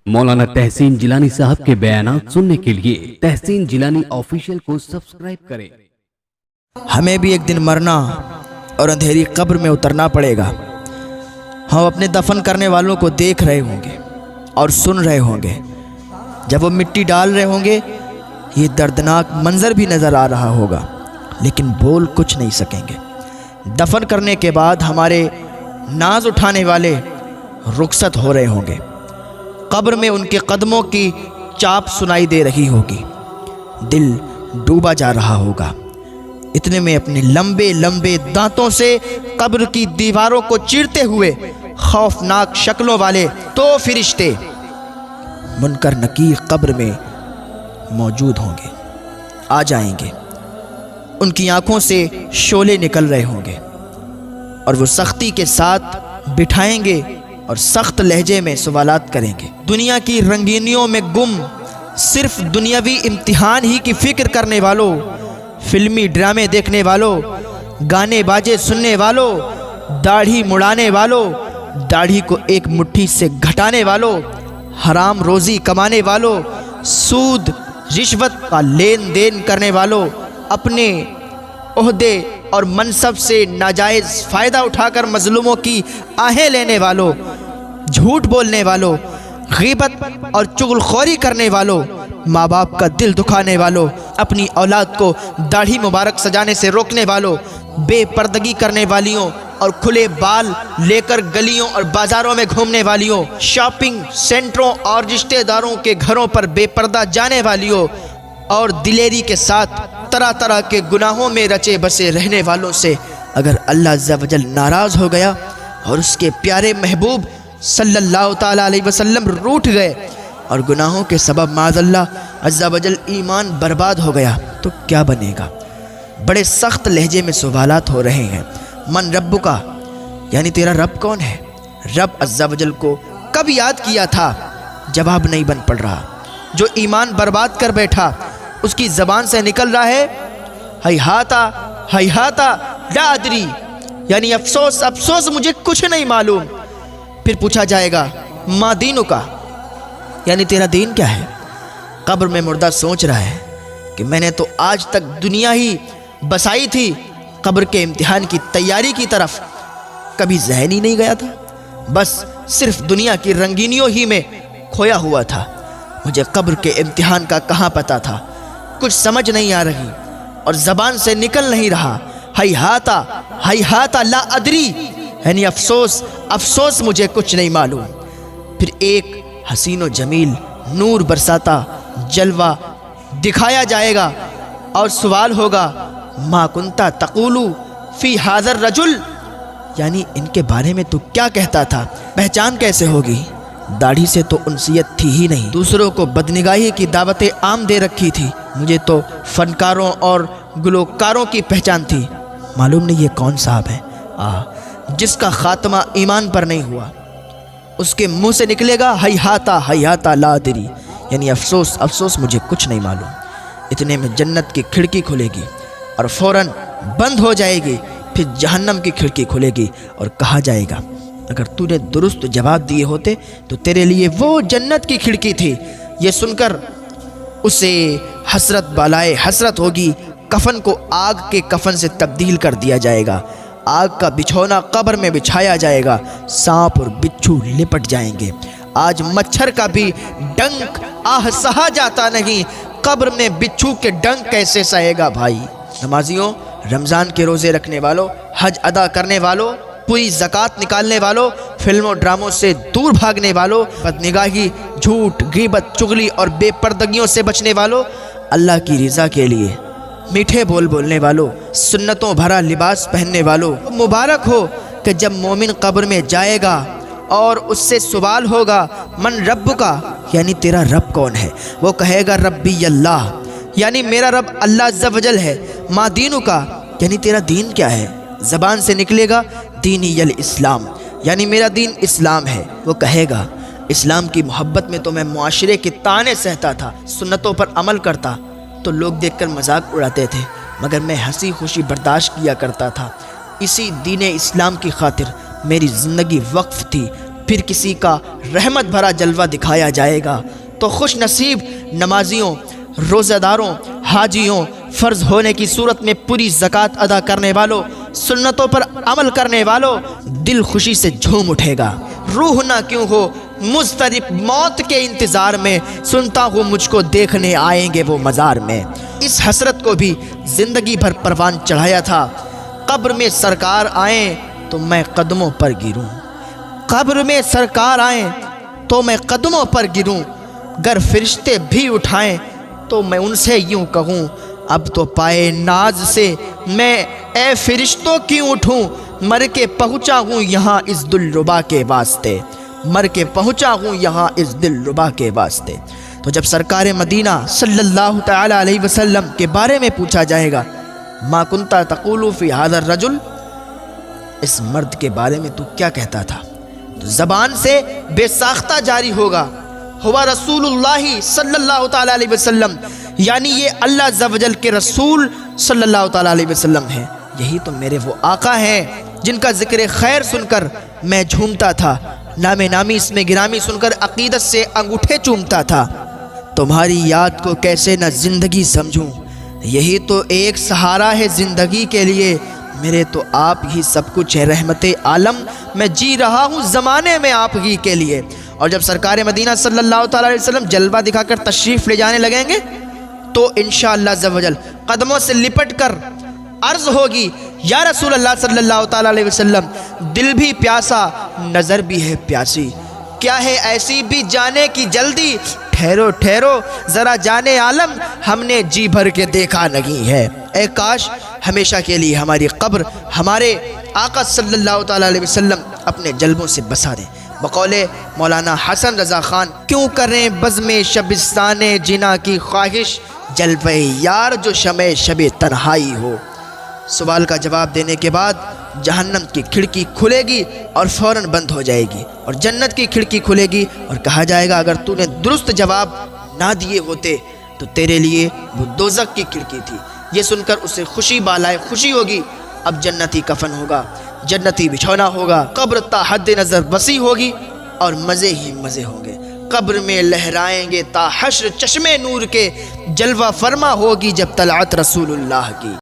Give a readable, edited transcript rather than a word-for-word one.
मौलाना तहसीन जिलानी साहब के बयानात सुनने के लिए तहसीन जिलानी ऑफिशियल को सब्सक्राइब करें। हमें भी एक दिन मरना और अंधेरी कब्र में उतरना पड़ेगा। हम अपने दफन करने वालों को देख रहे होंगे और सुन रहे होंगे। जब वो मिट्टी डाल रहे होंगे ये दर्दनाक मंजर भी नज़र आ रहा होगा, लेकिन बोल कुछ नहीं सकेंगे। दफन करने के बाद हमारे नाज उठाने वाले रुखसत हो रहे होंगे। कब्र में उनके कदमों की चाप सुनाई दे रही होगी। दिल डूबा जा रहा होगा। इतने में अपने लंबे लंबे दांतों से कब्र की दीवारों को चीरते हुए खौफनाक शक्लों वाले दो फरिश्ते मुनकर नकीर कब्र में मौजूद होंगे। आ जाएंगे। उनकी आंखों से शोले निकल रहे होंगे और वो सख्ती के साथ बिठाएंगे और सख्त लहजे में सवालात करेंगे। दुनिया की रंगीनियों में गुम सिर्फ दुनियावी इम्तिहान ही की फिक्र करने वालों, फिल्मी ड्रामे देखने वालों, गाने बाजे सुनने वालों, दाढ़ी मुड़ाने वालों, दाढ़ी को एक मुट्ठी से घटाने वालों, हराम रोज़ी कमाने वालों, सूद रिश्वत का लेन देन करने वालों, अपने ओहदे और मनसब से नाजायज़ फ़ायदा उठाकर मज़लूमों की आहें लेने वालों, झूठ बोलने वालों, गीबत और चुगलखोरी करने वालों, माँ बाप का दिल दुखाने वालों, अपनी औलाद को दाढ़ी मुबारक सजाने से रोकने वालों, बेपर्दगी करने वालियों और खुले बाल लेकर गलियों और बाज़ारों में घूमने वालियों, शॉपिंग सेंटरों और रिश्तेदारों के घरों पर बेपर्दा जाने वालियों और दिलेरी के साथ तरह तरह के गुनाहों में रचे बसे रहने वालों से अगर अल्लाह अज़्ज़ा वजल नाराज़ हो गया और उसके प्यारे महबूब सल्लल्लाहु ताला अलैहि वसल्लम रूठ गए और गुनाहों के सबब माज़अल्लाह अज़्ज़ा वजल ईमान बर्बाद हो गया तो क्या बनेगा। बड़े सख्त लहजे में सवालात हो रहे हैं। मन रब्बु का, यानी तेरा रब कौन है। रब अज़्ज़ा वजल को कब याद किया था, जवाब नहीं बन पड़ रहा। जो ईमान बर्बाद कर बैठा उसकी ज़बान से निकल रहा है हैहाता हैहाता ला अदरी, यानी अफसोस अफसोस मुझे कुछ नहीं मालूम। फिर पूछा जाएगा मा दीनु का, यानी तेरा दीन क्या है। कब्र में मुर्दा सोच रहा है कि मैंने तो आज तक दुनिया ही बसाई थी, कब्र के इम्तिहान की तैयारी की तरफ कभी ज़हन ही नहीं गया था। बस सिर्फ दुनिया की रंगीनियों ही में खोया हुआ था। मुझे कब्र के इम्तिहान का कहाँ पता था। कुछ समझ नहीं आ रही और ज़बान से निकल नहीं रहा। हैहाता ला अदरी, यानी अफसोस अफसोस मुझे कुछ नहीं मालूम। फिर एक हसीन व जमील नूर बरसाता जलवा दिखाया जाएगा और सवाल होगा मा कुंता तक़ूलू फ़ी हाज़र रजुल, यानी इनके बारे में तू क्या कहता था, पहचान कैसे होगी। दाढ़ी से तो उनसियत थी ही नहीं, दूसरों को बदनिगाही की दावतें आम दे रखी थी। मुझे तो फनकारों और गुलकारों की पहचान थी। मालूम नहीं ये कौन साहब है जिसका खात्मा ईमान पर नहीं हुआ। उसके मुंह से निकलेगा हैहाता ला अदरी, यानी अफसोस अफसोस मुझे कुछ नहीं मालूम। इतने में जन्नत की खिड़की खुलेगी और फ़ौरन बंद हो जाएगी। फिर जहन्नम की खिड़की खुलेगी और कहा जाएगा अगर तूने दुरुस्त जवाब दिए होते तो तेरे लिए वो जन्नत की खिड़की थी। ये सुनकर उसे हसरत बालाए हसरत होगी। कफन को आग के कफन से तब्दील कर दिया जाएगा। आग का बिछौना कब्र में बिछाया जाएगा। सांप और बिच्छू लिपट जाएंगे। आज मच्छर का भी डंक आह सहा जाता नहीं, कब्र में बिच्छू के डंक कैसे सहेगा भाई। नमाजियों, रमज़ान के रोज़े रखने वालों, हज अदा करने वालों, पूरी ज़कात निकालने वालों, फिल्मों ड्रामों से दूर भागने वालों, बदनिगाही झूठ गीबत चुगली और बेपर्दगियों से बचने वालों, अल्लाह की रज़ा के लिए मीठे बोल बोलने वालों, सुन्नतों भरा लिबास पहनने वालों, मुबारक हो कि जब मोमिन कब्र में जाएगा और उससे सवाल होगा मन रब्बु का, यानी तेरा रब कौन है। वो कहेगा रब्बी अल्लाह, यानी मेरा रब अल्लाह अज़्ज़ा वजल है। मा दीनु का, यानी तेरा दीन क्या है। ज़बान से निकलेगा दीनी यल इस्लाम, यानी मेरा दीन इस्लाम है। वो कहेगा इस्लाम की मोहब्बत में तो मैं मुआशरे के ताने सहता था, सुन्नतों पर अमल करता तो लोग देखकर मजाक उड़ाते थे, मगर मैं हंसी खुशी बर्दाश्त किया करता था। इसी दीन इस्लाम की खातिर मेरी ज़िंदगी वक्फ थी। پھر کسی کا رحمت بھرا جلوہ دکھایا جائے گا تو خوش نصیب نمازیوں، روزہ داروں، حاجیوں، فرض ہونے کی صورت میں پوری زکوٰۃ ادا کرنے والوں، سنتوں پر عمل کرنے والوں، دل خوشی سے جھوم اٹھے گا۔ روح نہ کیوں ہو مضطرب موت کے انتظار میں، سنتا ہوں مجھ کو دیکھنے آئیں گے وہ مزار میں۔ اس حسرت کو بھی زندگی بھر پروان چڑھایا تھا، قبر میں سرکار آئیں تو میں قدموں پر گروں، قبر میں سرکار آئیں تو میں قدموں پر گروں، گر فرشتے بھی اٹھائیں تو میں ان سے یوں کہوں، اب تو پائے ناز سے میں اے فرشتوں کیوں اٹھوں، مر کے پہنچا ہوں یہاں اس دلربا کے واسطے، مر کے پہنچا ہوں یہاں اس دلربا کے واسطے۔ تو جب سرکار مدینہ صلی اللہ تعالی علیہ وسلم کے بارے میں پوچھا جائے گا، ما کنت تقول فی ھذا الرجل، اس مرد کے بارے میں تو کیا کہتا تھا، تو زبان سے بے ساختہ جاری ہوگا، ہوا رسول اللہ صلی اللہ تعالی علیہ وسلم، یعنی یہ اللہ عز و جل کے رسول صلی اللہ تعالی علیہ وسلم ہیں، یہی تو میرے وہ آقا ہیں جن کا ذکر خیر سن کر میں جھومتا تھا، نام نامی اس میں گرامی سن کر عقیدت سے انگوٹھے چومتا تھا۔ تمہاری یاد کو کیسے نہ زندگی سمجھوں، یہی تو ایک سہارا ہے زندگی کے لیے، میرے تو آپ ہی سب کچھ ہے رحمت عالم، میں جی رہا ہوں زمانے میں آپ ہی کے لیے۔ اور جب سرکار مدینہ صلی اللہ تعالی علیہ وسلم جلوہ دکھا کر تشریف لے جانے لگیں گے تو انشاءاللہ عز و جل قدموں سے لپٹ کر عرض ہوگی، یا رسول اللہ صلی اللہ تعالی علیہ وسلم، دل بھی پیاسا نظر بھی ہے پیاسی، کیا ہے ایسی بھی جانے کی جلدی، ٹھہرو ٹھہرو ذرا جانے عالم، ہم نے جی بھر کے دیکھا نہیں ہے۔ اے کاش ہمیشہ کے لیے ہماری قبر ہمارے آقا صلی اللہ تعالی علیہ وسلم اپنے جلووں سے بسا دیں۔ بقول مولانا حسن رضا خان، کیوں کریں بزم شبستان جنا کی خواہش، جلوہ یار جو شمع شب تنہائی ہو۔ سوال کا جواب دینے کے بعد جہنم کی کھڑکی کھلے گی اور فوراً بند ہو جائے گی، اور جنت کی کھڑکی کھلے گی اور کہا جائے گا اگر تو نے درست جواب نہ دیے ہوتے تو تیرے لیے وہ دوزخ کی کھڑکی تھی۔ یہ سن کر اسے خوشی بالائے خوشی ہوگی، اب جنتی کفن ہوگا، جنتی بچھونا ہوگا، قبر تا حد نظر وسیع ہوگی اور مزے ہی مزے ہوں گے، قبر میں لہرائیں گے تا حشر چشمے نور کے، جلوہ فرما ہوگی جب طلعت رسول اللہ کی۔